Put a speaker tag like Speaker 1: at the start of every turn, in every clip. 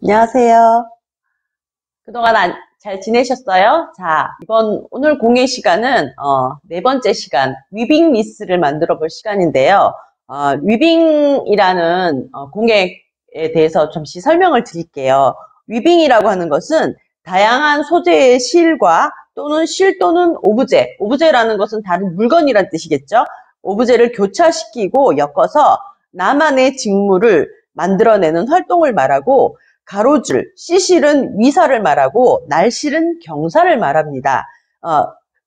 Speaker 1: 안녕하세요. 그동안 잘 지내셨어요? 자, 오늘 공예 시간은, 네 번째 시간, 위빙 리스를 만들어 볼 시간인데요. 위빙이라는 공예에 대해서 잠시 설명을 드릴게요. 위빙이라고 하는 것은 다양한 소재의 실과 또는 실 또는 오브제라는 것은 다른 물건이란 뜻이겠죠? 오브제를 교차시키고 엮어서 나만의 직물을 만들어내는 활동을 말하고, 가로줄, 시실은 위사를 말하고 날실은 경사를 말합니다.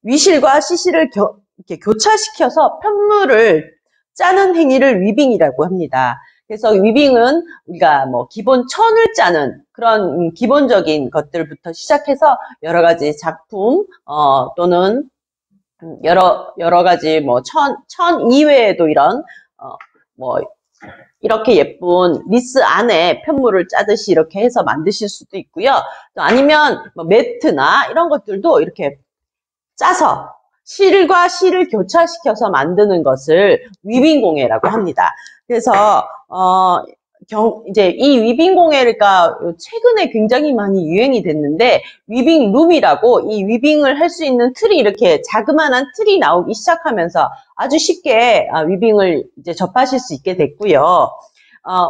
Speaker 1: 위실과 시실을 이렇게 교차시켜서 편물을 짜는 행위를 위빙이라고 합니다. 그래서 위빙은 우리가 기본 천을 짜는 그런 기본적인 것들부터 시작해서 여러 가지 작품 또는 여러 가지 천 이외에도 이런 이렇게 예쁜 리스 안에 편물을 짜듯이 이렇게 해서 만드실 수도 있고요. 또 아니면 매트나 이런 것들도 이렇게 짜서 실과 실을 교차시켜서 만드는 것을 위빙공예라고 합니다. 그래서 이제 이 위빙공예가 최근에 굉장히 많이 유행이 됐는데, 위빙룸이라고 이 위빙을 할 수 있는 틀이 이렇게 자그마한 틀이 나오기 시작하면서 아주 쉽게 위빙을 이제 접하실 수 있게 됐고요.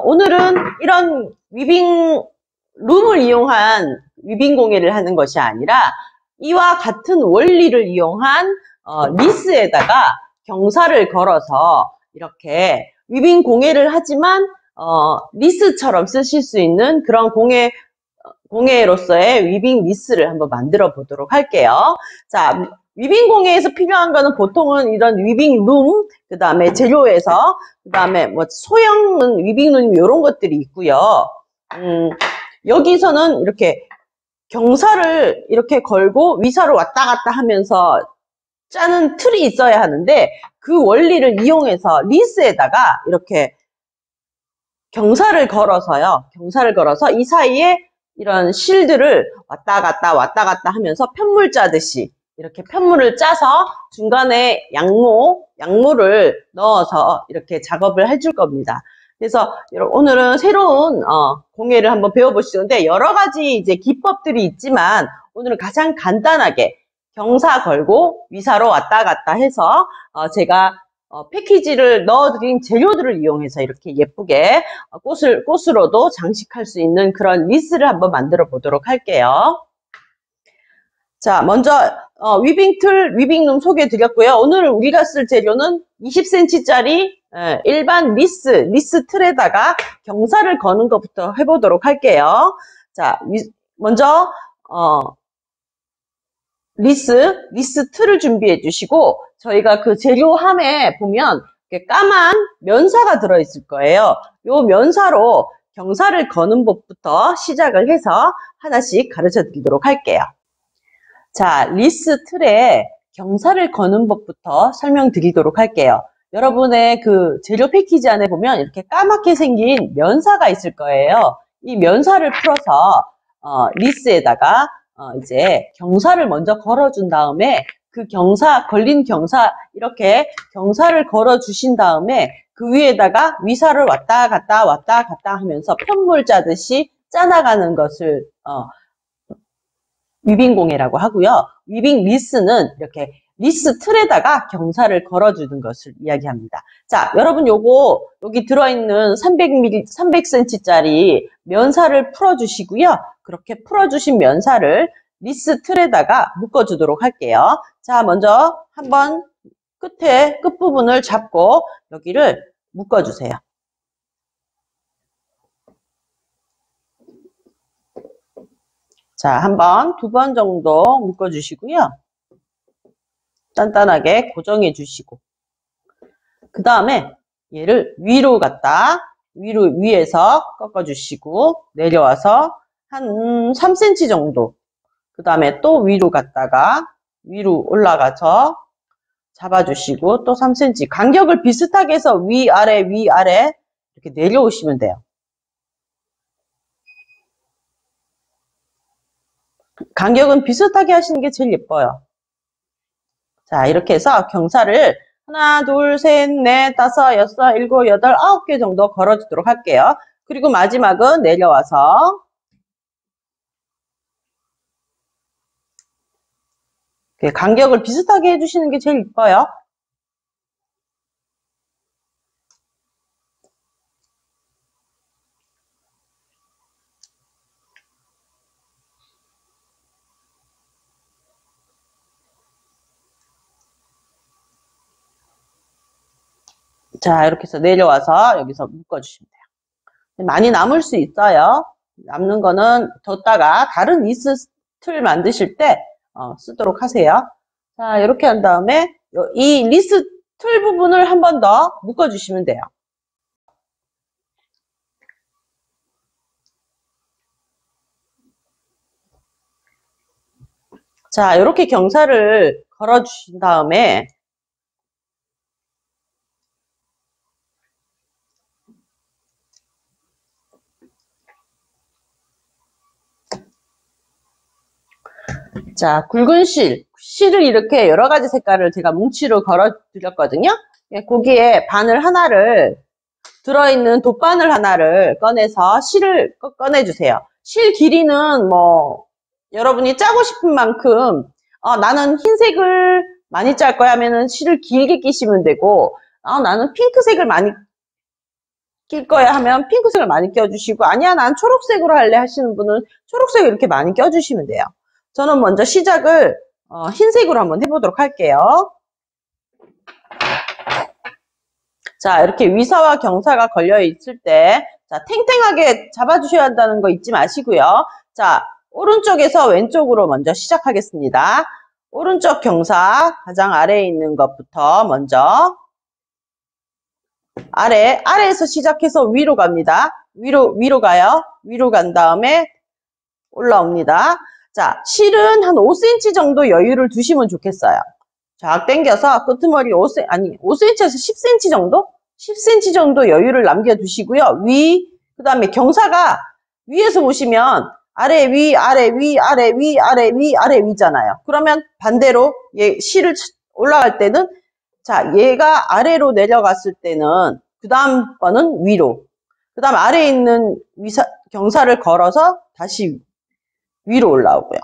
Speaker 1: 오늘은 이런 위빙룸을 이용한 위빙공예를 하는 것이 아니라 이와 같은 원리를 이용한 리스에다가 경사를 걸어서 이렇게 위빙 공예를 하지만 리스처럼 쓰실 수 있는 그런 공예로서의 위빙 리스를 한번 만들어 보도록 할게요. 자, 위빙 공예에서 필요한 거는 보통은 이런 위빙 룸, 그 다음에 재료에서, 그 다음에 소형 위빙 룸 이런 것들이 있고요. 여기서는 이렇게 경사를 이렇게 걸고 위사를 왔다 갔다 하면서 짜는 틀이 있어야 하는데, 그 원리를 이용해서 리스에다가 이렇게 경사를 걸어서 이 사이에 이런 실들을 왔다 갔다 하면서 편물 짜듯이 이렇게 편물을 짜서 중간에 양모를 넣어서 이렇게 작업을 해줄 겁니다. 그래서 오늘은 새로운 공예를 한번 배워보시는데, 여러 가지 이제 기법들이 있지만 오늘은 가장 간단하게 경사 걸고 위사로 왔다 갔다 해서 제가 패키지를 넣어드린 재료들을 이용해서 이렇게 예쁘게 꽃으로도 장식할 수 있는 그런 리스를 한번 만들어 보도록 할게요. 자, 먼저 위빙룸 소개해 드렸고요. 오늘 우리가 쓸 재료는 20cm짜리 일반 리스 틀에다가 경사를 거는 것부터 해보도록 할게요. 자, 먼저 리스 틀을 준비해 주시고, 저희가 그 재료함에 보면 이렇게 까만 면사가 들어있을 거예요. 요 면사로 경사를 거는 법부터 시작을 해서 하나씩 가르쳐 드리도록 할게요. 자, 리스 틀에 경사를 거는 법부터 설명드리도록 할게요. 여러분의 그 재료 패키지 안에 보면 이렇게 까맣게 생긴 면사가 있을 거예요. 이 면사를 풀어서 리스에다가 이제 경사를 먼저 걸어준 다음에 그 걸린 경사, 이렇게 경사를 걸어 주신 다음에 그 위에다가 위사를 왔다 갔다 하면서 편물 짜듯이 짜나가는 것을 위빙공예라고 하고요. 위빙 리스는 이렇게 리스 틀에다가 경사를 걸어주는 것을 이야기합니다. 자, 여러분 여기 들어있는 300cm짜리 면사를 풀어주시고요. 그렇게 풀어주신 면사를 리스 틀에다가 묶어주도록 할게요. 자, 먼저 한번 끝부분을 잡고 여기를 묶어주세요. 자, 두 번 정도 묶어주시고요. 단단하게 고정해 주시고, 그 다음에 얘를 위에서 꺾어주시고, 내려와서 한 3cm 정도, 그 다음에 또 위로 올라가서 잡아주시고, 또 3cm. 간격을 비슷하게 해서 위아래 이렇게 내려오시면 돼요. 간격은 비슷하게 하시는 게 제일 예뻐요. 자, 이렇게 해서 경사를 하나, 둘, 셋, 넷, 다섯, 여섯, 일곱, 여덟, 9개 정도 걸어주도록 할게요. 그리고 마지막은 내려와서 간격을 비슷하게 해주시는 게 제일 이뻐요. 자, 이렇게 해서 내려와서 여기서 묶어주시면 돼요. 많이 남을 수 있어요. 남는 거는 뒀다가 다른 리스 틀 만드실 때 쓰도록 하세요. 자, 이렇게 한 다음에 이 리스 틀 부분을 한 번 더 묶어주시면 돼요. 자, 이렇게 경사를 걸어주신 다음에 자, 굵은 실을 이렇게 여러 가지 색깔을 제가 뭉치로 걸어 드렸거든요. 거기에 바늘 하나를 들어있는 돗바늘 하나를 꺼내서 실을 꺼내주세요. 실 길이는 뭐 여러분이 짜고 싶은 만큼 나는 흰색을 많이 짤 거야 하면은 실을 길게 끼시면 되고 나는 핑크색을 많이 낄 거야 하면 핑크색을 많이 껴주시고 아니야 난 초록색으로 할래 하시는 분은 초록색을 이렇게 많이 껴주시면 돼요. 저는 먼저 시작을 흰색으로 한번 해보도록 할게요. 자, 이렇게 위사와 경사가 걸려 있을 때, 자, 탱탱하게 잡아주셔야 한다는 거 잊지 마시고요. 자, 오른쪽에서 왼쪽으로 먼저 시작하겠습니다. 오른쪽 경사, 가장 아래에 있는 것부터 먼저, 아래에서 시작해서 위로 갑니다. 위로 가요. 위로 간 다음에 올라옵니다. 자, 실은 한 5cm 정도 여유를 두시면 좋겠어요. 쫙 당겨서 끄트머리 5cm에서 10cm 정도? 10cm 정도 여유를 남겨두시고요. 그 다음에 경사가 위에서 보시면 아래, 위, 아래, 위, 아래, 위, 아래, 위, 아래, 위잖아요. 그러면 반대로 실을 올라갈 때는 자, 얘가 아래로 내려갔을 때는 그 다음 번은 위로. 그 다음 아래에 있는 경사를 걸어서 다시 위로 올라오고요.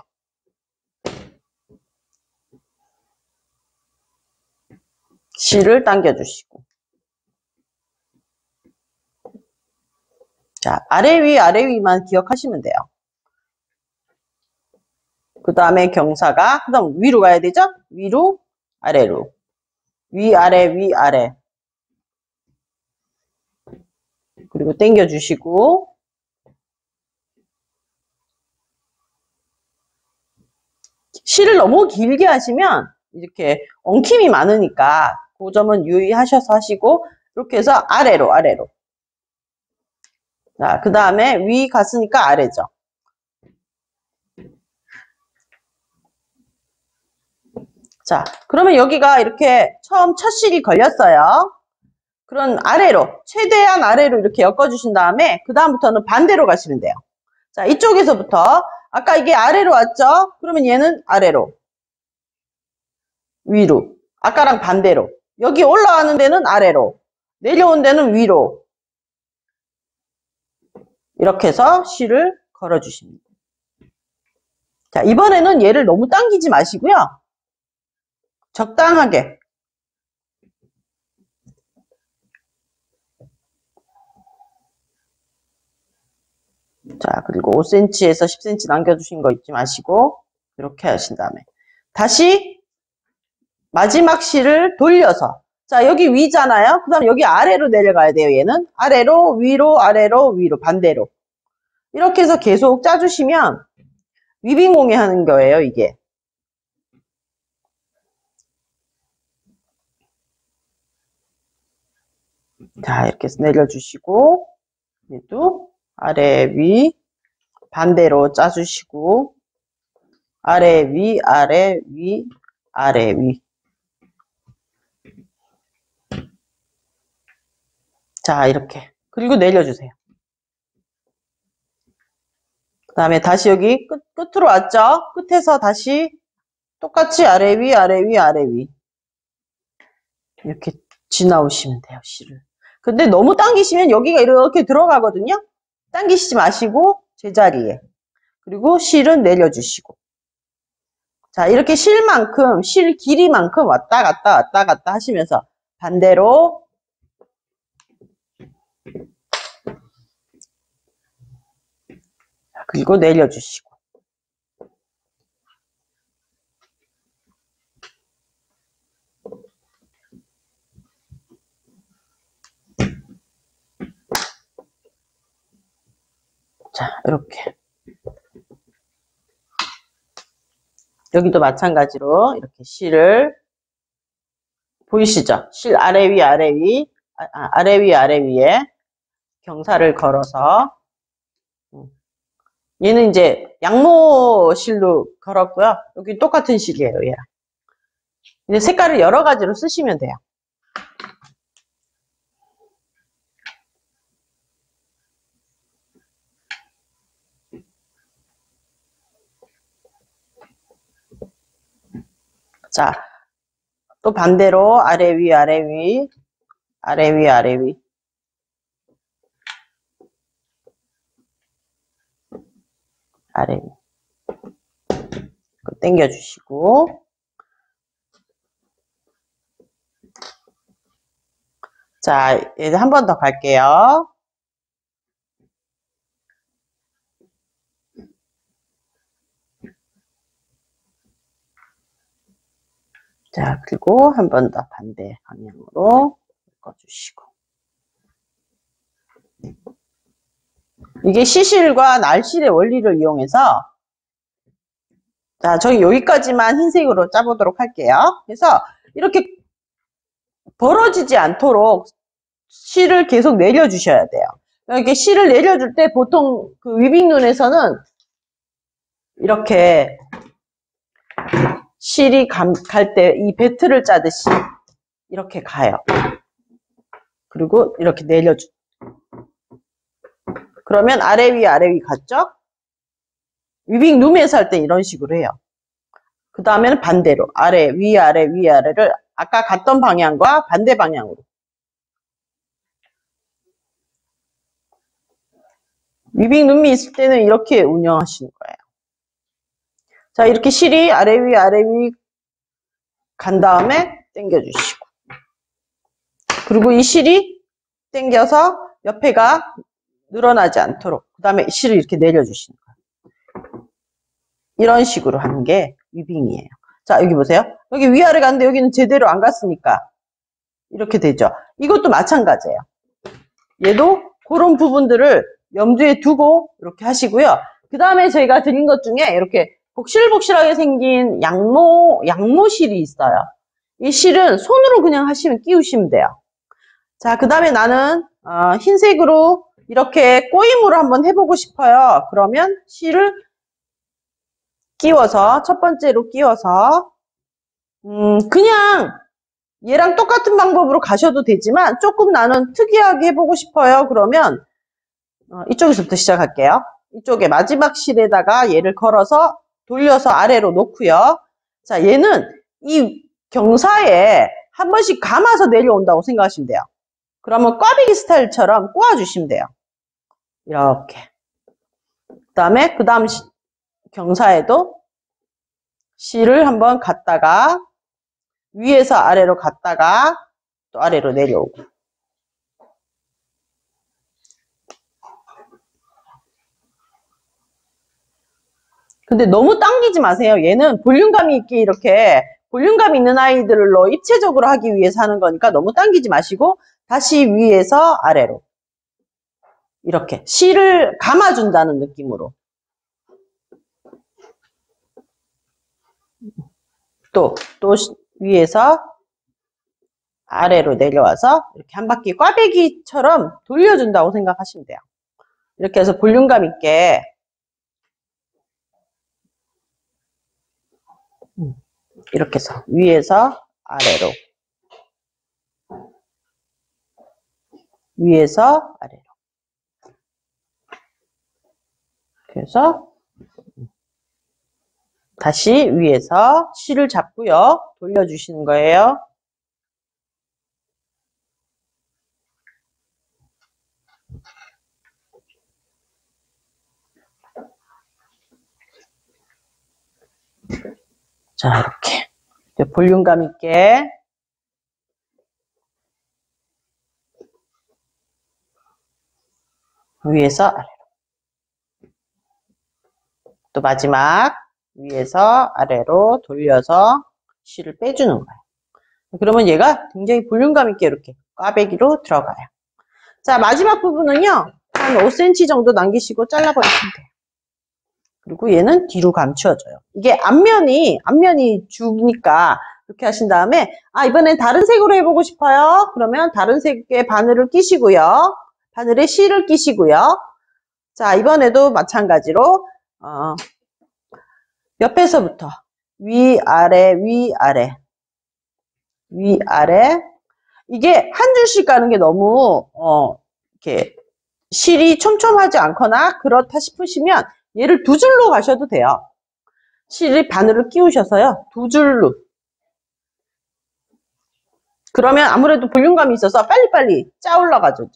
Speaker 1: 실을 당겨주시고. 자, 아래 위만 기억하시면 돼요. 그 다음에 경사가, 그 다음 위로 가야 되죠? 위로, 아래로. 위, 아래. 그리고 당겨주시고. 실을 너무 길게 하시면 이렇게 엉킴이 많으니까 그 점은 유의하셔서 하시고 이렇게 해서 아래로. 자, 그 다음에 위 갔으니까 아래죠. 자, 그러면 여기가 이렇게 처음 첫 실이 걸렸어요. 그런 최대한 아래로 이렇게 엮어주신 다음에 그 다음부터는 반대로 가시면 돼요. 자, 이쪽에서부터 아까 이게 아래로 왔죠? 그러면 얘는 아래로, 위로. 아까랑 반대로. 여기 올라가는 데는 아래로, 내려온 데는 위로. 이렇게 해서 실을 걸어주십니다. 자, 이번에는 얘를 너무 당기지 마시고요. 적당하게. 자, 그리고 5cm에서 10cm 남겨주신 거 잊지 마시고 이렇게 하신 다음에 다시 마지막 실을 돌려서 자, 여기 위잖아요. 그 다음 여기 아래로 내려가야 돼요. 얘는 아래로, 위로, 아래로, 위로, 반대로 이렇게 해서 계속 짜주시면 위빙공예 하는 거예요, 이게. 자, 이렇게 해서 내려주시고 얘도 아래, 위, 반대로 짜주시고 아래, 위, 아래, 위, 아래, 위. 자, 이렇게. 그리고 내려주세요. 그 다음에 다시 여기 끝으로 왔죠? 끝에서 다시 똑같이 아래, 위, 아래, 위, 아래, 위. 이렇게 지나오시면 돼요, 실을. 근데 너무 당기시면 여기가 이렇게 들어가거든요? 당기시지 마시고 제자리에. 그리고 실은 내려주시고. 자, 이렇게 실 길이만큼 왔다 갔다 하시면서 반대로 그리고 내려주시고. 자, 이렇게. 여기도 마찬가지로 이렇게 실을 보이시죠? 실 아래 위 아래 위에 경사를 걸어서 얘는 이제 양모 실로 걸었고요. 여기 똑같은 실이에요, 얘랑. 이제 색깔을 여러 가지로 쓰시면 돼요. 자, 또 반대로 아래 위 아래 위 당겨주시고. 자, 이제 한 번 더 갈게요. 자, 그리고 한 번 더 반대 방향으로 묶어주시고. 이게 시실과 날실의 원리를 이용해서, 자, 저희 여기까지만 흰색으로 짜보도록 할게요. 그래서 이렇게 벌어지지 않도록 실을 계속 내려주셔야 돼요. 이렇게 실을 내려줄 때 보통 그 위빙눈에서는 이렇게 실이 갈 때 이 배트를 짜듯이 이렇게 가요. 그리고 이렇게 내려줘. 그러면 아래 위 갔죠? 위빙룸에서 할 때 이런 식으로 해요. 그 다음에는 반대로 아래 위 아래를 아까 갔던 방향과 반대 방향으로. 위빙룸이 있을 때는 이렇게 운영하시는 거예요. 자, 이렇게 실이 아래 위 간 다음에 당겨주시고. 그리고 이 실이 당겨서 옆에가 늘어나지 않도록 그 다음에 실을 이렇게 내려주시는 거예요. 이런 식으로 하는 게 위빙이에요. 자, 여기 보세요. 여기 위아래 갔는데 여기는 제대로 안 갔으니까 이렇게 되죠. 이것도 마찬가지예요. 얘도 그런 부분들을 염두에 두고 이렇게 하시고요. 그 다음에 저희가 드린 것 중에 이렇게 복실복실하게 생긴 양모실이 있어요. 이 실은 손으로 그냥 하시면 끼우시면 돼요. 자, 그 다음에 나는 흰색으로 이렇게 꼬임으로 한번 해보고 싶어요. 그러면 실을 끼워서 첫 번째로 끼워서 그냥 얘랑 똑같은 방법으로 가셔도 되지만 조금 나는 특이하게 해보고 싶어요. 그러면 이쪽에서부터 시작할게요. 이쪽에 마지막 실에다가 얘를 걸어서 돌려서 아래로 놓고요. 자, 얘는 이 경사에 한 번씩 감아서 내려온다고 생각하시면 돼요. 그러면 꽈배기 스타일처럼 꼬아주시면 돼요. 이렇게. 그 다음 경사에도 실을 한번 갔다가 위에서 아래로 갔다가 또 아래로 내려오고. 근데 너무 당기지 마세요. 얘는 볼륨감이 있게 이렇게 볼륨감 있는 아이들로 입체적으로 하기 위해서 하는 거니까 너무 당기지 마시고 다시 위에서 아래로 이렇게 실을 감아준다는 느낌으로 또 위에서 아래로 내려와서 이렇게 한 바퀴 꽈배기처럼 돌려준다고 생각하시면 돼요. 이렇게 해서 볼륨감 있게 이렇게 해서 위에서 아래로 위에서 아래로 그래서 다시 위에서 실을 잡고요. 돌려주시는 거예요. 자, 이렇게. 볼륨감 있게. 위에서 아래로. 또 마지막 위에서 아래로 돌려서 실을 빼주는 거예요. 그러면 얘가 굉장히 볼륨감 있게 이렇게 꽈배기로 들어가요. 자, 마지막 부분은요. 한 5cm 정도 남기시고 잘라버리시면 돼요. 그리고 얘는 뒤로 감추어져요. 이게 앞면이 죽으니까 이렇게 하신 다음에 이번엔 다른 색으로 해보고 싶어요. 그러면 다른 색의 바늘을 끼시고요. 바늘에 실을 끼시고요. 자, 이번에도 마찬가지로 옆에서부터 위아래 위아래 위아래 이게 한 줄씩 가는 게 너무 이렇게 실이 촘촘하지 않거나 그렇다 싶으시면 얘를 두 줄로 가셔도 돼요. 실이 바늘을 끼우셔서요. 두 줄로. 그러면 아무래도 볼륨감이 있어서 빨리빨리 짜 올라가죠.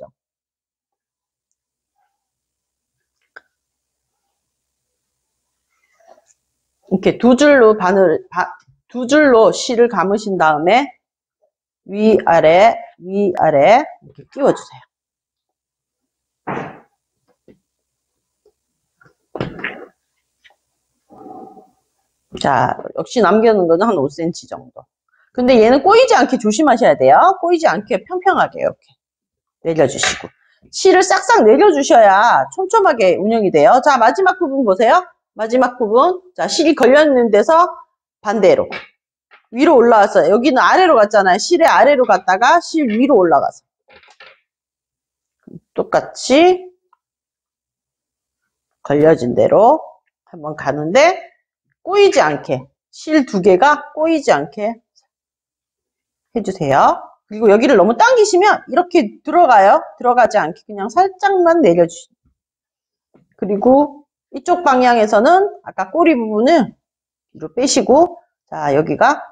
Speaker 1: 이렇게 두 줄로 두 줄로 실을 감으신 다음에 위아래 위아래 이렇게 끼워주세요. 자, 역시 남겨놓은 거는 한 5cm 정도. 근데 얘는 꼬이지 않게 조심하셔야 돼요. 꼬이지 않게 평평하게 이렇게 내려주시고. 실을 싹싹 내려주셔야 촘촘하게 운영이 돼요. 자, 마지막 부분 보세요. 마지막 부분. 자, 실이 걸려있는 데서 반대로. 위로 올라왔어요. 여기는 아래로 갔잖아요. 실의 아래로 갔다가 실 위로 올라가서. 똑같이 걸려진 대로 한번 가는데 꼬이지 않게 실 두 개가 꼬이지 않게 해주세요. 그리고 여기를 너무 당기시면 이렇게 들어가요. 들어가지 않게 그냥 살짝만 내려주시고 그리고 이쪽 방향에서는 아까 꼬리 부분을 뒤로 빼시고 자 여기가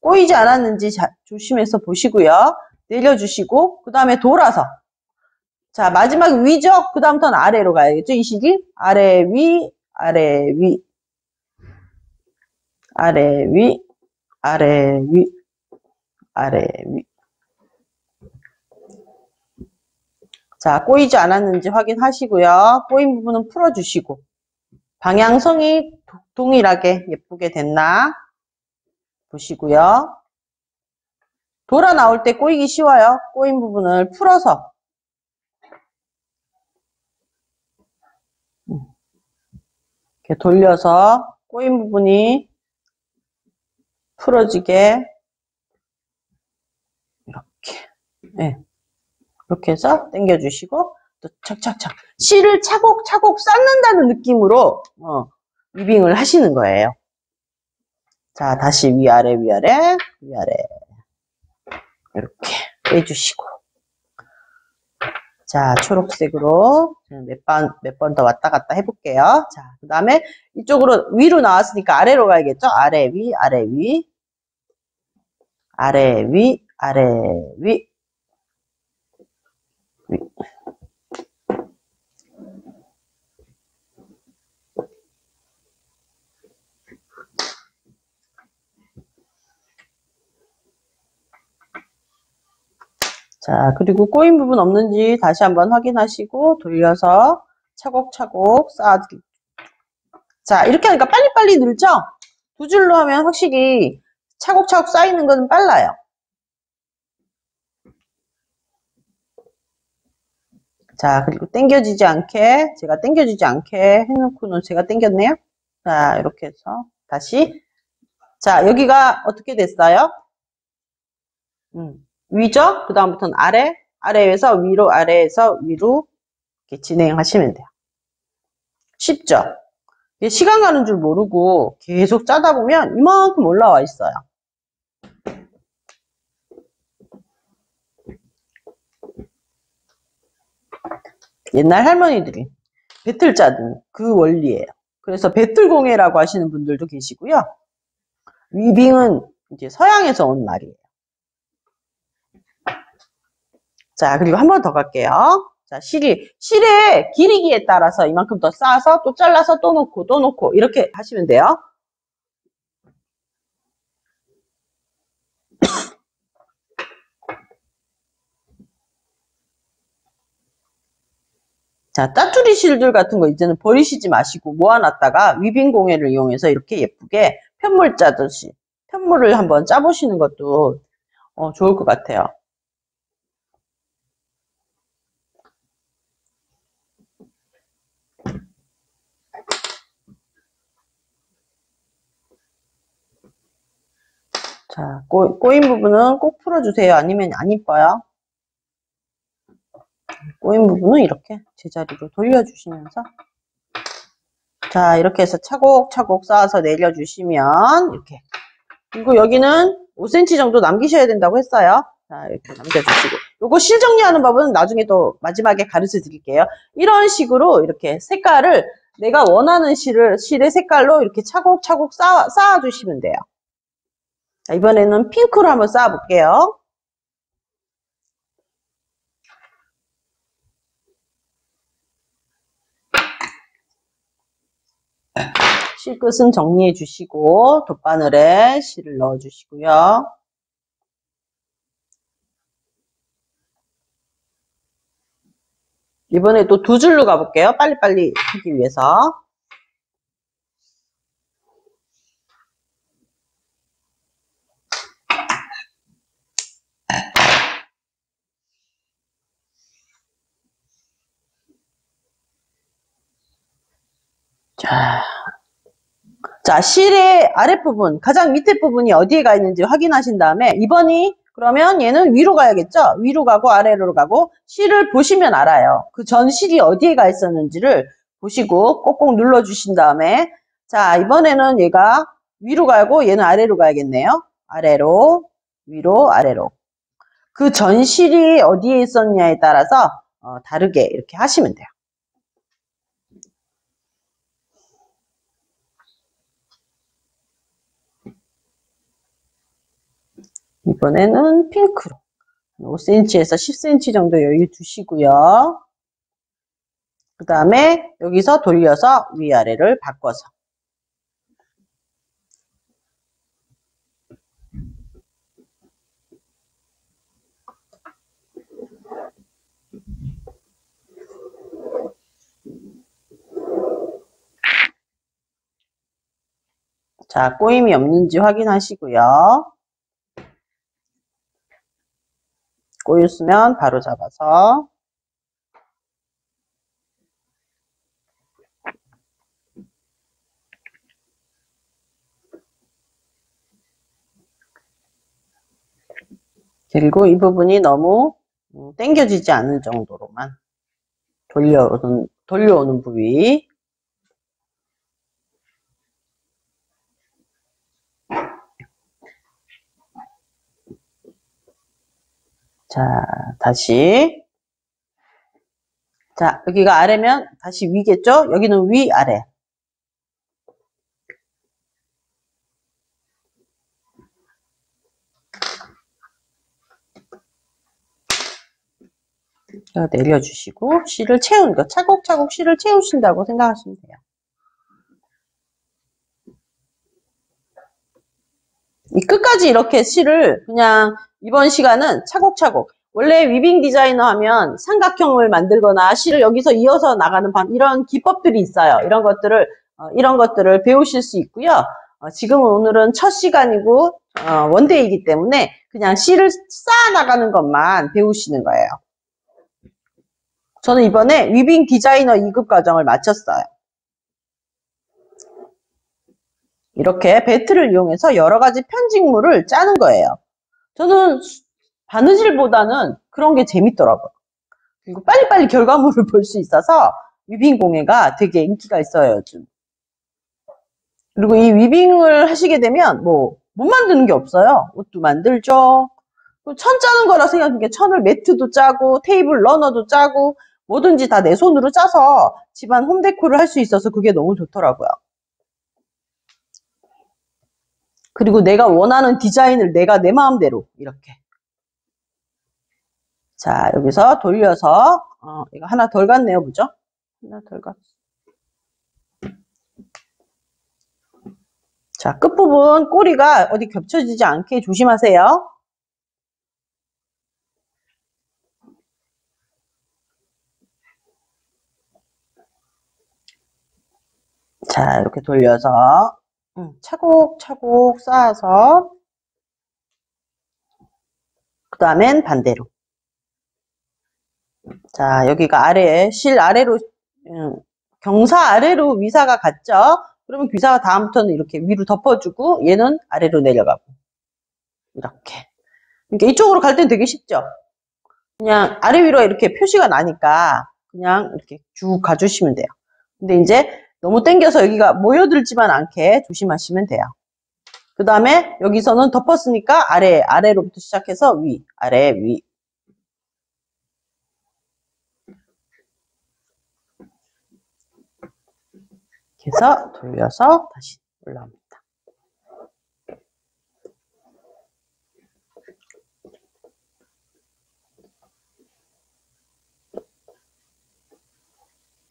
Speaker 1: 꼬이지 않았는지 조심해서 보시고요. 내려주시고 그 다음에 돌아서 자 마지막 위죠. 그 다음부터는 아래로 가야겠죠. 이 실이 아래 위 아래 위 아래 위 아래 위 아래 위 자 꼬이지 않았는지 확인하시고요. 꼬인 부분은 풀어주시고 방향성이 동일하게 예쁘게 됐나 보시고요. 돌아 나올 때 꼬이기 쉬워요. 꼬인 부분을 풀어서 이렇게 돌려서 꼬인 부분이 풀어지게 이렇게 네. 이렇게 해서 당겨주시고 또 착착착 실을 차곡차곡 쌓는다는 느낌으로 위빙을 하시는 거예요. 자 다시 위아래 위아래 위아래 이렇게 빼주시고 자 초록색으로 몇 번 더 왔다 갔다 해볼게요. 자 그 다음에 이쪽으로 위로 나왔으니까 아래로 가야겠죠. 아래 위 아래 위 아래 위 아래 위 자, 그리고 꼬인 부분 없는지 다시 한번 확인하시고 돌려서 차곡차곡 쌓아드릴게요. 자, 이렇게 하니까 빨리빨리 늘죠? 두 줄로 하면 확실히 차곡차곡 쌓이는 건 빨라요. 자, 그리고 당겨지지 않게, 제가 당겨지지 않게 해놓고는 제가 당겼네요. 자, 이렇게 해서 다시. 자, 여기가 어떻게 됐어요? 위죠? 그 다음부터는 아래, 아래에서 위로, 아래에서 위로 이렇게 진행하시면 돼요. 쉽죠? 시간 가는 줄 모르고 계속 짜다 보면 이만큼 올라와 있어요. 옛날 할머니들이 배틀 짜던 그 원리예요. 그래서 배틀공예라고 하시는 분들도 계시고요. 위빙은 이제 서양에서 온 말이에요. 자, 그리고 한 번 더 갈게요. 자, 실의 길이기에 따라서 이만큼 더 쌓아서 또 잘라서 또 놓고 이렇게 하시면 돼요. 자, 짜투리 실들 같은 거 이제는 버리시지 마시고 모아놨다가 위빙 공예를 이용해서 이렇게 예쁘게 편물 짜듯이 편물을 한번 짜보시는 것도 좋을 것 같아요. 자, 꼬인 부분은 꼭 풀어주세요. 아니면 안 이뻐요. 꼬인 부분은 이렇게 제자리로 돌려주시면서 자, 이렇게 해서 차곡차곡 쌓아서 내려주시면 이렇게. 그리고 여기는 5cm 정도 남기셔야 된다고 했어요. 자, 이렇게 남겨주시고. 요거 실 정리하는 법은 나중에 또 마지막에 가르쳐 드릴게요. 이런 식으로 이렇게 색깔을 내가 원하는 실의 색깔로 이렇게 차곡차곡 쌓아주시면 돼요. 자, 이번에는 핑크로 한번 쌓아볼게요. 실 끝은 정리해 주시고 돗바늘에 실을 넣어 주시고요. 이번에 또 두 줄로 가볼게요. 빨리빨리 하기 위해서. 자, 실의 아랫부분, 가장 밑에 부분이 어디에 가 있는지 확인하신 다음에 2번이 그러면 얘는 위로 가야겠죠? 위로 가고 아래로 가고 실을 보시면 알아요. 그 전 실이 어디에 가 있었는지를 보시고 꼭꼭 눌러주신 다음에 자, 이번에는 얘가 위로 가고 얘는 아래로 가야겠네요. 아래로, 위로, 아래로. 그 전 실이 어디에 있었냐에 따라서 다르게 이렇게 하시면 돼요. 이번에는 핑크로 5cm에서 10cm 정도 여유 두시고요. 그 다음에 여기서 돌려서 위아래를 바꿔서 자, 꼬임이 없는지 확인하시고요. 꼬였으면 바로 잡아서 그리고 이 부분이 너무 당겨지지 않을 정도로만 돌려오는 부위. 자, 다시. 자, 여기가 아래면 다시 위겠죠? 여기는 위, 아래. 내려주시고 실을 채우는 거 차곡차곡 실을 채우신다고 생각하시면 돼요. 이 끝까지 이렇게 실을 그냥 이번 시간은 차곡차곡 원래 위빙 디자이너 하면 삼각형을 만들거나 실을 여기서 이어서 나가는 이런 기법들이 있어요. 이런 것들을 배우실 수 있고요. 지금은 오늘은 첫 시간이고 원데이이기 때문에 그냥 실을 쌓아 나가는 것만 배우시는 거예요. 저는 이번에 위빙 디자이너 2급 과정을 마쳤어요. 이렇게 배트를 이용해서 여러 가지 편직물을 짜는 거예요. 저는 바느질보다는 그런 게 재밌더라고요. 그리고 빨리빨리 결과물을 볼 수 있어서 위빙 공예가 되게 인기가 있어요, 요즘. 그리고 이 위빙을 하시게 되면 못 만드는 게 없어요. 옷도 만들죠. 천 짜는 거라 생각하는 게 천을 매트도 짜고 테이블 러너도 짜고 뭐든지 다 내 손으로 짜서 집안 홈데코를 할 수 있어서 그게 너무 좋더라고요. 그리고 내가 원하는 디자인을 내가 내 마음대로 이렇게. 자, 여기서 돌려서 이거 하나 덜 갔네요, 그죠? 하나 덜 갔어. 자, 끝부분 꼬리가 어디 겹쳐지지 않게 조심하세요. 자, 이렇게 돌려서 차곡차곡 쌓아서 그 다음엔 반대로. 자, 여기가 아래에 실 아래로 경사 아래로 위사가 갔죠. 그러면 위사가 다음부터는 이렇게 위로 덮어주고 얘는 아래로 내려가고 이렇게. 그러니까 이쪽으로 갈 땐 되게 쉽죠. 그냥 아래 위로 이렇게 표시가 나니까 그냥 이렇게 쭉 가주시면 돼요. 근데 이제 너무 당겨서 여기가 모여들지만 않게 조심하시면 돼요. 그 다음에 여기서는 덮었으니까 아래로부터 시작해서 위, 아래, 위. 이렇게 해서 돌려서 다시 올라옵니다.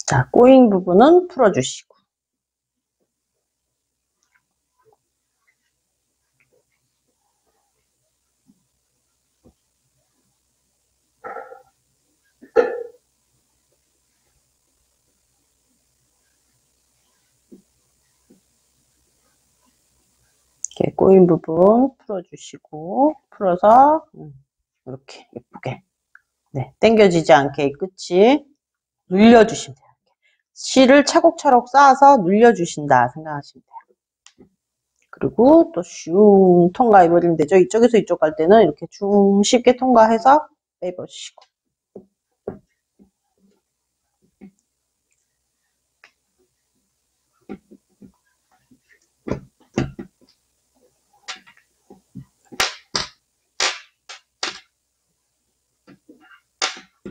Speaker 1: 자, 꼬잉 부분은 풀어주시고. 이렇게 꼬인 부분 풀어주시고, 풀어서, 이렇게 예쁘게. 네, 당겨지지 않게 이 끝이 눌려주시면 돼요. 실을 차곡차곡 쌓아서 눌려주신다 생각하시면 돼요. 그리고 또 슝 통과해버리면 되죠. 이쪽에서 이쪽 갈 때는 이렇게 쭉 쉽게 통과해서 빼보시고.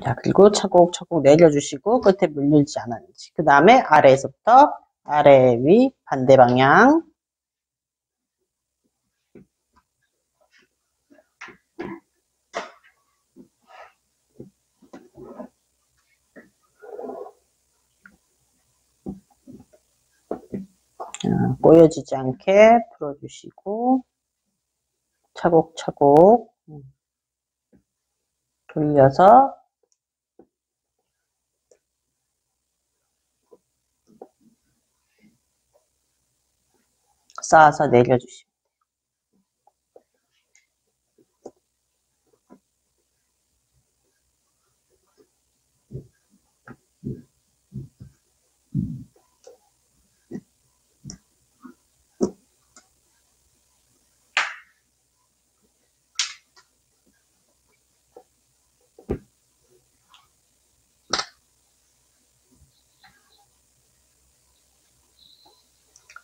Speaker 1: 자, 그리고 차곡차곡 내려주시고 끝에 물리지 않았는지. 그 다음에 아래에서부터 아래, 위, 반대 방향. 꼬여지지 않게 풀어주시고 차곡차곡 돌려서 쌓아서 내려주시면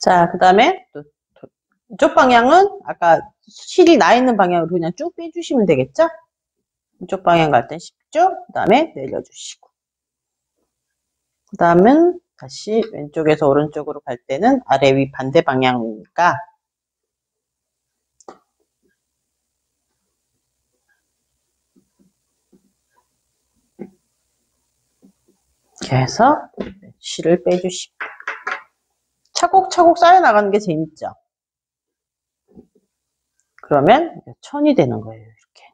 Speaker 1: 자, 그 다음에 또 이쪽 방향은 아까 실이 나 있는 방향으로 그냥 쭉 빼주시면 되겠죠? 이쪽 방향 갈 땐 쉽죠? 그 다음에 내려주시고 그 다음은 다시 왼쪽에서 오른쪽으로 갈 때는 아래 위 반대 방향이니까 이렇게 해서 실을 빼주시고 차곡차곡 쌓여 나가는 게 재밌죠? 그러면 천이 되는 거예요. 이렇게.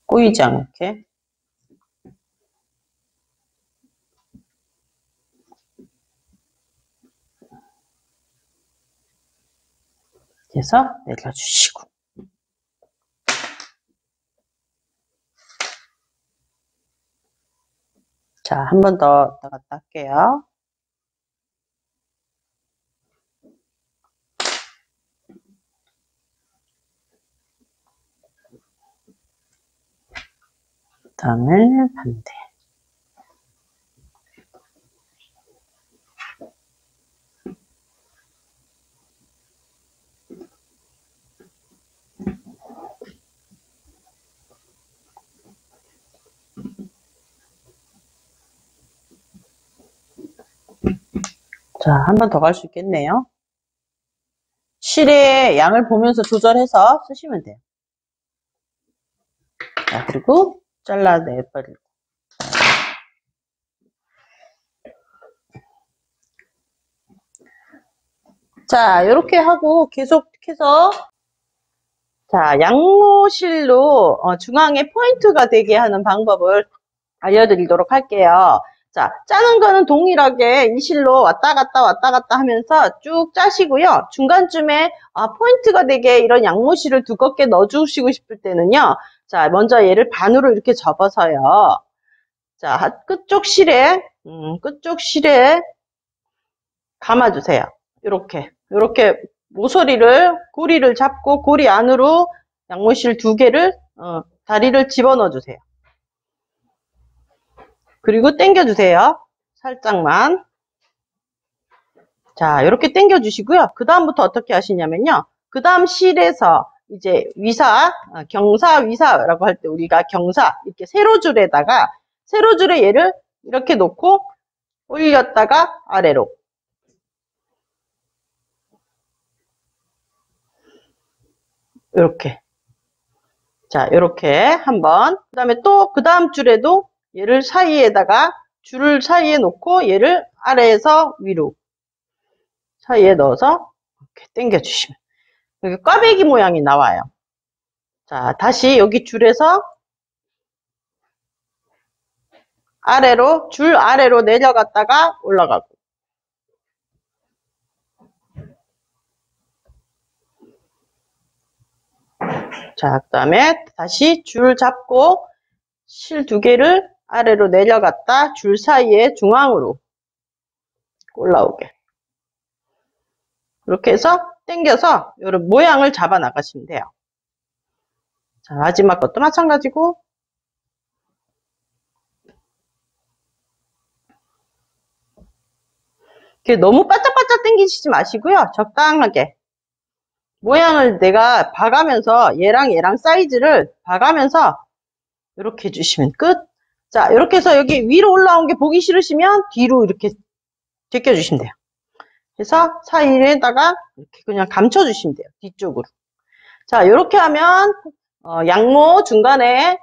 Speaker 1: 꼬이지 않게. 해서 내려주시고. 자, 한 번 더 갔다 할게요. 그 다음에 반대. 자, 한 번 더 갈 수 있겠네요. 실의 양을 보면서 조절해서 쓰시면 돼요. 자, 그리고 잘라내버리고. 자, 이렇게 하고 계속해서 자, 양모실로 중앙에 포인트가 되게 하는 방법을 알려드리도록 할게요. 자, 짜는 거는 동일하게 이 실로 왔다 갔다 하면서 쭉 짜시고요. 중간쯤에 포인트가 되게 이런 양모실을 두껍게 넣어주시고 싶을 때는요. 자, 먼저 얘를 반으로 이렇게 접어서요. 자, 끝쪽 실에 감아주세요. 이렇게 모서리를, 고리를 잡고 고리 안으로 양모실 두 개를, 다리를 집어넣어 주세요. 그리고 당겨주세요. 살짝만. 자, 이렇게 당겨주시고요. 그 다음부터 어떻게 하시냐면요. 그 다음 실에서 이제 경사, 위사라고 할 때 우리가 경사, 이렇게 세로줄에 얘를 이렇게 놓고 올렸다가 아래로. 이렇게. 자, 이렇게 한번. 그 다음에 또 그 다음 줄에도 얘를 줄을 사이에 놓고 얘를 아래에서 위로 사이에 넣어서 이렇게 당겨주시면 여기 꽈배기 모양이 나와요. 자, 다시 여기 줄에서 줄 아래로 내려갔다가 올라가고. 자, 그 다음에 다시 줄 잡고 실 두 개를 아래로 내려갔다 줄 사이에 중앙으로 올라오게. 이렇게 해서 당겨서 이런 모양을 잡아 나가시면 돼요. 자, 마지막 것도 마찬가지고. 너무 바짝바짝 당기시지 마시고요. 적당하게. 모양을 내가 봐가면서 얘랑 사이즈를 봐가면서 이렇게 해주시면 끝. 자, 이렇게 해서 여기 위로 올라온 게 보기 싫으시면 뒤로 이렇게 제껴주시면 돼요. 그래서 사이에다가 이렇게 그냥 감춰주시면 돼요. 뒤쪽으로. 자, 이렇게 하면 양모 중간에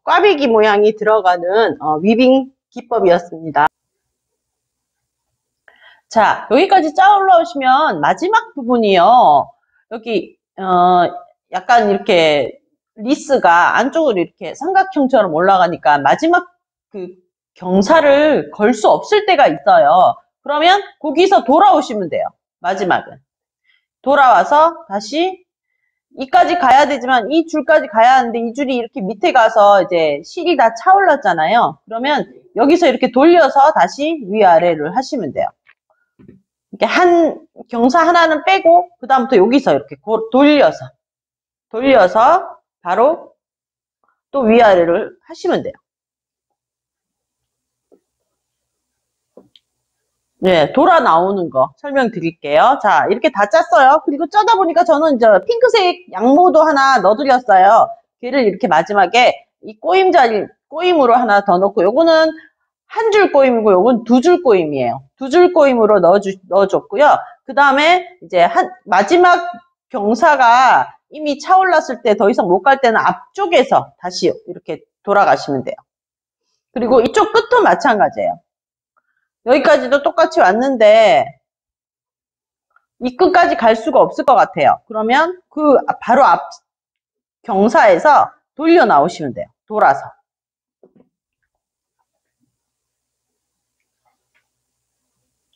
Speaker 1: 꽈배기 모양이 들어가는 위빙 기법이었습니다. 자, 여기까지 짜 올라오시면 마지막 부분이요. 여기 약간 이렇게 리스가 안쪽으로 이렇게 삼각형처럼 올라가니까 마지막 그 경사를 걸 수 없을 때가 있어요. 그러면 거기서 돌아오시면 돼요. 마지막은. 돌아와서 다시 이까지 가야 되지만 이 줄까지 가야 하는데 이 줄이 이렇게 밑에 가서 이제 실이 다 차올랐잖아요. 그러면 여기서 이렇게 돌려서 다시 위아래를 하시면 돼요. 이렇게 경사 하나는 빼고 그 다음부터 여기서 이렇게 돌려서 바로 또 위아래를 하시면 돼요. 네, 돌아 나오는 거 설명드릴게요. 자, 이렇게 다 짰어요. 그리고 짜다 보니까 저는 이제 핑크색 양모도 하나 넣어드렸어요. 걔를 이렇게 마지막에 이 꼬임으로 하나 더 넣고, 요거는 한 줄 꼬임이고, 요건 두 줄 꼬임이에요. 두 줄 꼬임으로 넣어줬고요. 그 다음에 이제 마지막 경사가 이미 차올랐을 때 더 이상 못 갈 때는 앞쪽에서 다시 이렇게 돌아가시면 돼요. 그리고 이쪽 끝도 마찬가지예요. 여기까지도 똑같이 왔는데 이 끝까지 갈 수가 없을 것 같아요. 그러면 그 바로 앞 경사에서 돌려 나오시면 돼요. 돌아서.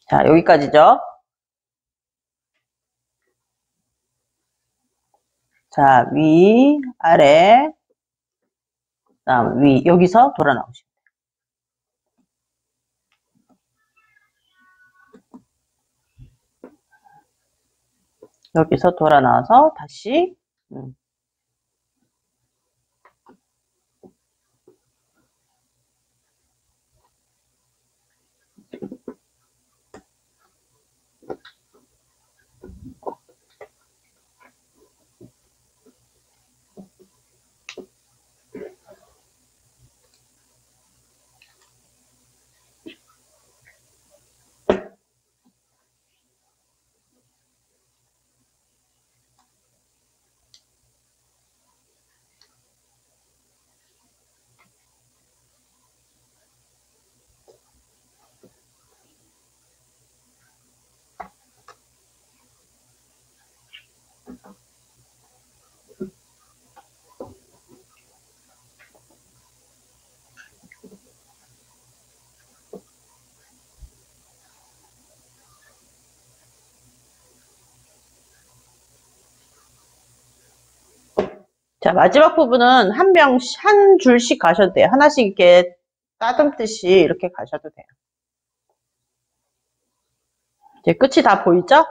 Speaker 1: 자, 여기까지죠. 자, 위, 아래, 그다음 위, 여기서 돌아 나오시면 돼요. 여기서 돌아 나와서 다시 자, 마지막 부분은 한 줄씩 가셔도 돼요. 하나씩 이렇게 따듬듯이 이렇게 가셔도 돼요. 이제 끝이 다 보이죠?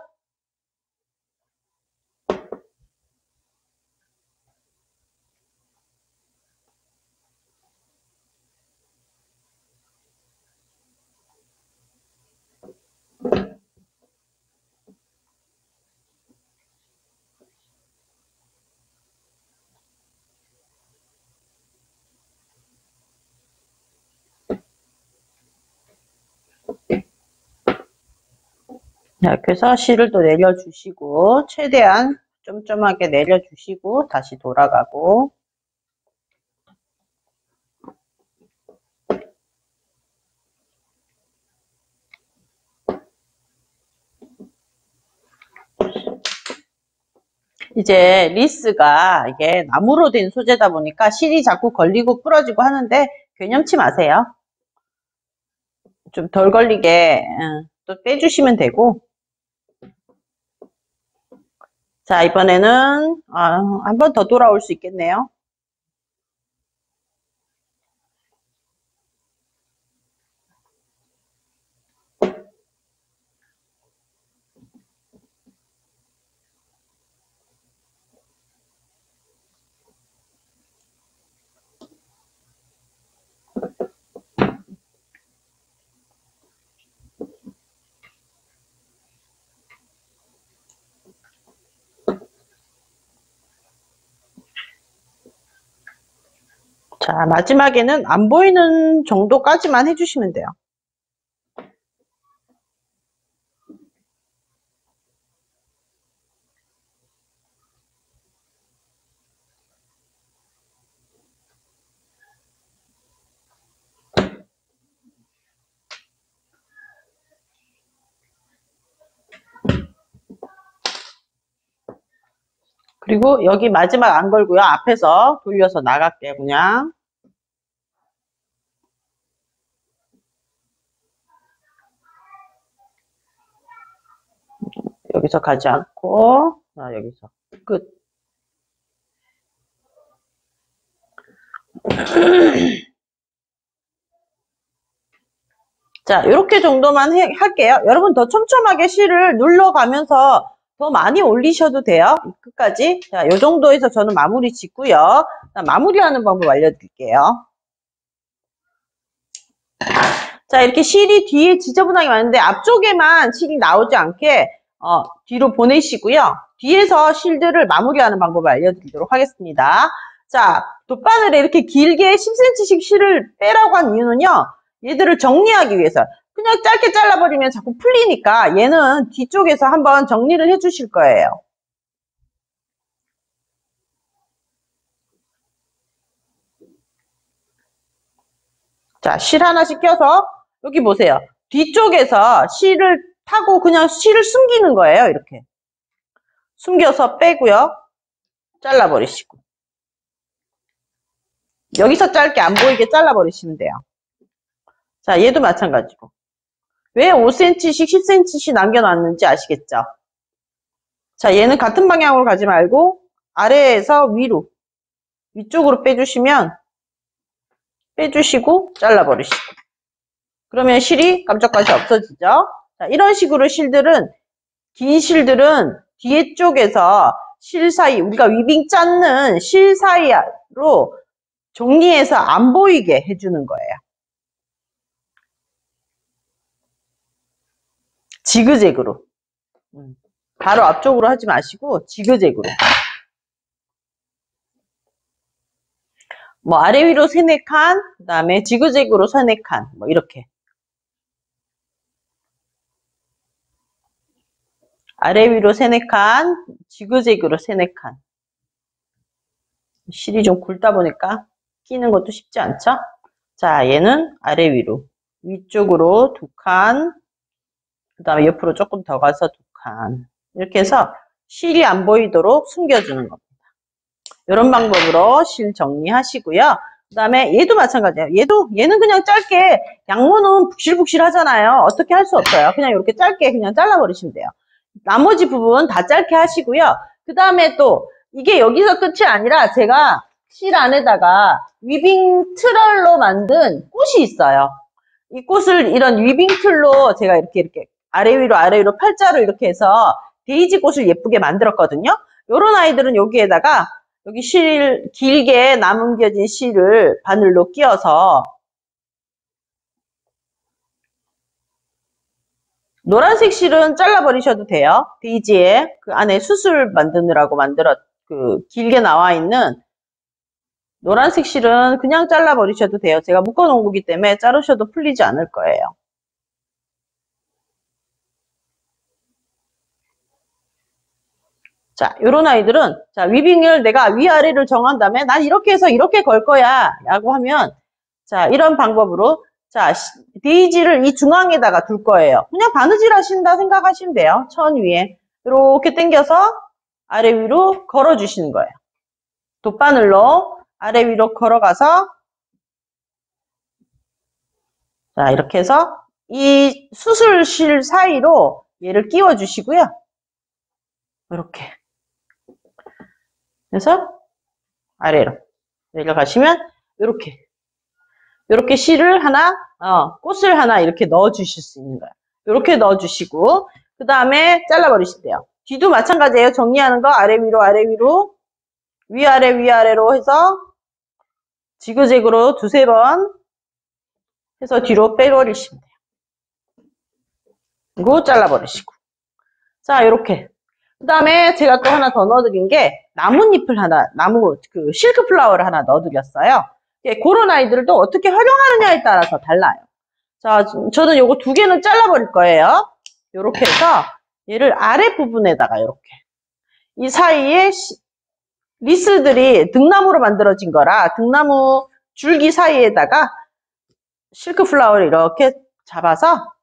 Speaker 1: 자, 이렇게 해서 실을 또 내려주시고, 최대한 쫌쫌하게 내려주시고, 다시 돌아가고, 이제 리스가 이게 나무로 된 소재다 보니까 실이 자꾸 걸리고 부러지고 하는데 괴념치 마세요. 좀 덜 걸리게 또 빼주시면 되고. 자, 이번에는 한 번 더 돌아올 수 있겠네요. 자, 마지막에는 안 보이는 정도까지만 해주시면 돼요. 그리고 여기 마지막 안 걸고요. 앞에서 돌려서 나갈게요, 그냥. 여기서 가지 않고, 여기서 끝. 자, 이렇게 정도만 할게요. 여러분 더 촘촘하게 실을 눌러가면서 더 많이 올리셔도 돼요. 끝까지. 자, 이 정도에서 저는 마무리 짓고요. 마무리하는 방법 알려드릴게요. 자, 이렇게 실이 뒤에 지저분하게 많은데 앞쪽에만 실이 나오지 않게 뒤로 보내시고요. 뒤에서 실들을 마무리하는 방법을 알려드리도록 하겠습니다. 자, 돗바늘에 이렇게 길게 10cm씩 실을 빼라고 한 이유는요. 얘들을 정리하기 위해서. 그냥 짧게 잘라버리면 자꾸 풀리니까 얘는 뒤쪽에서 한번 정리를 해주실 거예요. 자, 실 하나씩 껴서 여기 보세요. 뒤쪽에서 실을 타고 그냥 실을 숨기는 거예요. 이렇게. 숨겨서 빼고요. 잘라버리시고. 여기서 짧게 안 보이게 잘라버리시면 돼요. 자, 얘도 마찬가지고. 왜 5cm씩 10cm씩 남겨놨는지 아시겠죠? 자, 얘는 같은 방향으로 가지 말고 아래에서 위로, 위쪽으로 빼주시고 잘라버리시고. 그러면 실이 깜짝같이 없어지죠? 자, 이런 식으로 실들은, 긴 실들은 뒤에 쪽에서 실 사이, 우리가 위빙 짰는 실 사이로 정리해서 안 보이게 해주는 거예요. 지그재그로. 바로 앞쪽으로 하지 마시고 지그재그로. 뭐 아래 위로 3-4칸, 그 다음에 지그재그로 3-4칸, 뭐 이렇게. 아래 위로 3-4칸, 지그재그로 3-4칸. 실이 좀 굵다 보니까 끼는 것도 쉽지 않죠? 자, 얘는 아래 위로. 위쪽으로 2칸, 그 다음에 옆으로 조금 더 가서 2칸. 이렇게 해서 실이 안 보이도록 숨겨주는 겁니다. 이런 방법으로 실 정리하시고요. 그 다음에 얘도 마찬가지예요. 얘는 그냥 짧게, 양모는 북실북실 하잖아요. 어떻게 할 수 없어요. 그냥 이렇게 짧게 그냥 잘라버리시면 돼요. 나머지 부분 다 짧게 하시고요. 그 다음에 또 이게 여기서 끝이 아니라 제가 실 안에다가 위빙 트럴로 만든 꽃이 있어요. 이 꽃을 이런 위빙 틀로 제가 이렇게 아래 위로 팔자로 이렇게 해서 데이지 꽃을 예쁘게 만들었거든요. 요런 아이들은 여기에다가 여기 실, 길게 남은겨진 실을 바늘로 끼워서 노란색 실은 잘라버리셔도 돼요. 데이지에 그 안에 수술 만드느라고 길게 나와 있는 노란색 실은 그냥 잘라버리셔도 돼요. 제가 묶어놓은 거기 때문에 자르셔도 풀리지 않을 거예요. 자, 요런 아이들은, 자, 위빙을 내가 위아래를 정한 다음에 난 이렇게 해서 이렇게 걸 거야. 라고 하면, 자, 이런 방법으로, 자, 데이지를 이 중앙에다가 둘 거예요. 그냥 바느질 하신다 생각하시면 돼요. 천 위에. 이렇게 당겨서 아래 위로 걸어 주시는 거예요. 돗바늘로 아래 위로 걸어가서, 자, 이렇게 해서 이 수술실 사이로 얘를 끼워 주시고요. 이렇게. 그래서 아래로 내려가시면 이렇게 실을 하나, 꽃을 하나 이렇게 넣어 주실 수 있는 거예요. 이렇게 넣어 주시고 그 다음에 잘라 버리실게요. 뒤도 마찬가지예요. 정리하는 거 아래 위로 위아래로 해서 지그재그로 두세 번 해서 뒤로 빼버리시면 돼요. 그리고 잘라 버리시고, 자, 이렇게. 그 다음에 제가 또 하나 더 넣어드린 게 나뭇잎을 하나, 그 실크 플라워를 하나 넣어드렸어요. 그런 아이들도 어떻게 활용하느냐에 따라서 달라요. 자, 저는 요거 두 개는 잘라버릴 거예요. 요렇게 해서 얘를 아래 부분에다가 이렇게 이 사이에 리스들이 등나무로 만들어진 거라 등나무 줄기 사이에다가 실크 플라워를 이렇게 잡아서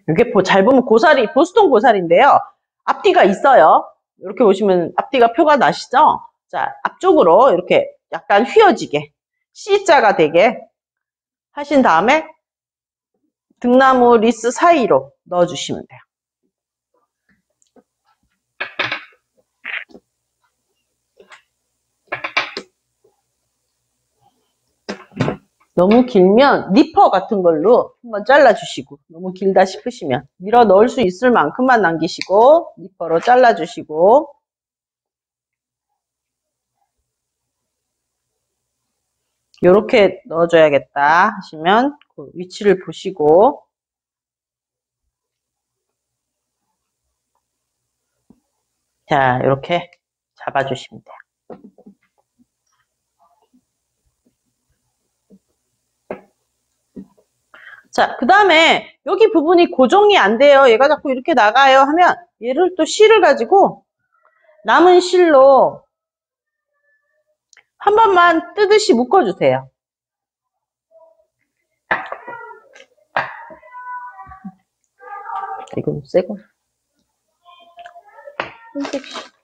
Speaker 1: 이게 잘 보면 고사리, 보스턴 고사리인데요. 앞뒤가 있어요. 이렇게 보시면 앞뒤가 표가 나시죠? 자, 앞쪽으로 이렇게 약간 휘어지게 C자가 되게 하신 다음에 등나무 리스 사이로 넣어주시면 돼요. 너무 길면 니퍼 같은 걸로 한번 잘라주시고, 너무 길다 싶으시면 밀어 넣을 수 있을 만큼만 남기시고 니퍼로 잘라주시고, 이렇게 넣어줘야겠다 하시면 그 위치를 보시고, 자, 이렇게 잡아주시면 돼요. 자, 그 다음에 여기 부분이 고정이 안 돼요. 얘가 자꾸 이렇게 나가요 하면 얘를 또 실을 가지고 남은 실로 한 번만 뜨듯이 묶어주세요. 이건 새거. 흰색 실.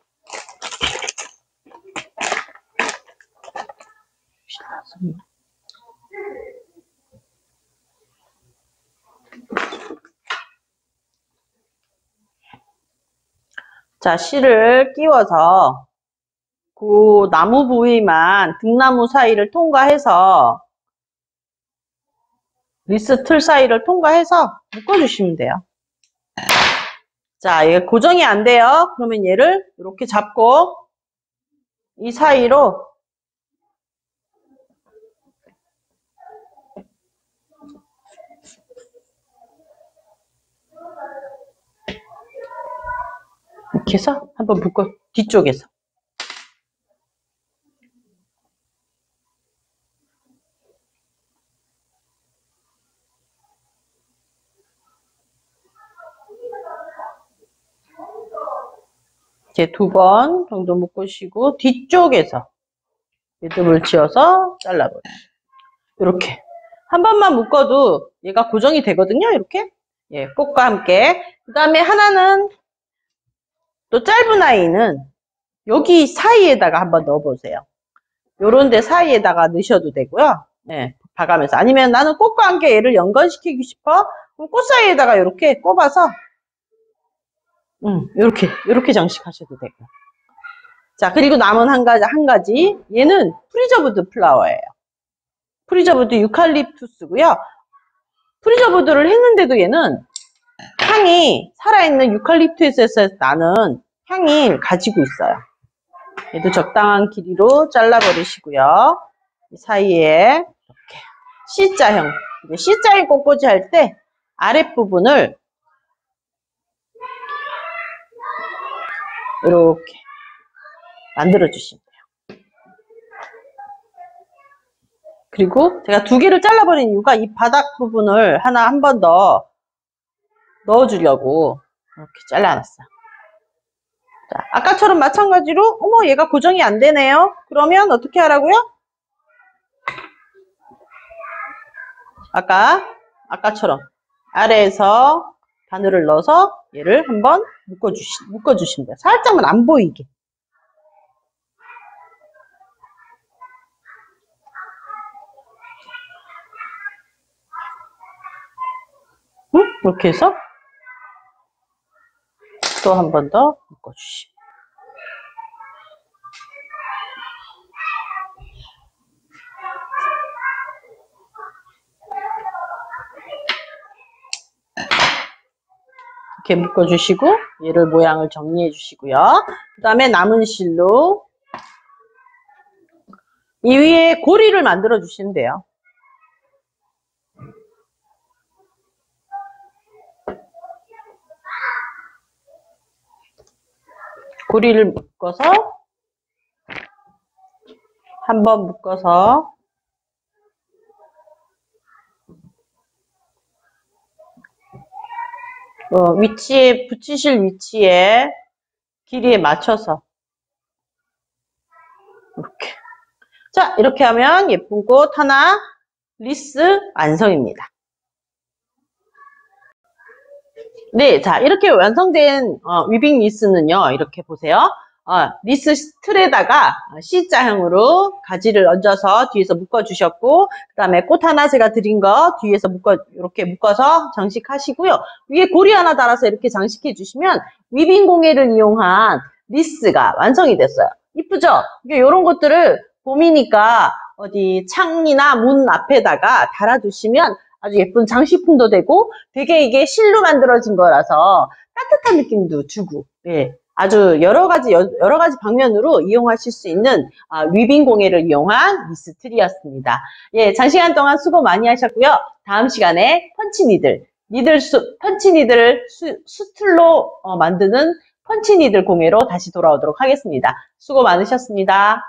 Speaker 1: 자, 실을 끼워서 그 나무 부위만 등나무 사이를 통과해서 리스 틀 사이를 통과해서 묶어주시면 돼요. 자, 얘 고정이 안 돼요. 그러면 얘를 이렇게 잡고 이 사이로 이렇게 해서 한번 묶어, 뒤쪽에서. 이제 2번 정도 묶으시고 뒤쪽에서 매듭을 지어서 잘라버려요. 이렇게 한 번만 묶어도 얘가 고정이 되거든요. 이렇게, 예, 꽃과 함께. 그 다음에 하나는 또 짧은 아이는 여기 사이에다가 한번 넣어보세요. 요런 데 사이에다가 넣으셔도 되고요. 예, 봐가면서. 아니면 나는 꽃과 함께 얘를 연관시키고 싶어? 그럼 꽃 사이에다가 이렇게 꼽아서 요렇게 장식하셔도 되고. 자, 그리고 남은 한 가지. 얘는 프리저브드 플라워예요. 프리저브드 유칼립투스고요. 프리저브드를 했는데도 얘는 향이 살아있는 유칼립투스에서 나는 향이 가지고 있어요. 얘도 적당한 길이로 잘라버리시고요. 이 사이에 이렇게 C자형, C자형 꽃꽂이 할 때 아랫부분을 이렇게 만들어 주시면 돼요. 그리고 제가 2개를 잘라버린 이유가 이 바닥 부분을 한 번 더 넣어주려고 이렇게 잘라놨어요. 자, 아까처럼 마찬가지로 어머 얘가 고정이 안 되네요. 그러면 어떻게 하라고요? 아까처럼 아래에서 바늘을 넣어서 얘를 한번 묶어주시면 돼요. 살짝만 안 보이게. 이렇게 해서 또 한 번 더 묶어주시고. 이렇게 묶어주시고 얘를 모양을 정리해 주시고요. 그 다음에 남은 실로 이 위에 고리를 만들어 주시면 돼요. 고리를 묶어서 한번 묶어서 위치에 붙이실 위치에 길이에 맞춰서 이렇게. 자, 이렇게 하면 예쁜 꽃 하나 리스 완성입니다. 네, 자, 이렇게 완성된 위빙 리스는요, 이렇게 보세요. 리스 틀에다가 C자형으로 가지를 얹어서 뒤에서 묶어주셨고, 그 다음에 꽃 하나 제가 드린 거 뒤에서 이렇게 묶어서 장식하시고요. 위에 고리 하나 달아서 이렇게 장식해 주시면 위빙 공예를 이용한 리스가 완성이 됐어요. 이쁘죠? 이런 것들을 봄이니까 어디 창이나 문 앞에다가 달아두시면 아주 예쁜 장식품도 되고 되게 이게 실로 만들어진 거라서 따뜻한 느낌도 주고 예, 아주 여러 가지 방면으로 이용하실 수 있는 위빙 공예를 이용한 리스트리였습니다. 예, 장시간 동안 수고 많이 하셨고요. 다음 시간에 펀치니들을 수틀로 만드는 펀치니들 공예로 다시 돌아오도록 하겠습니다. 수고 많으셨습니다.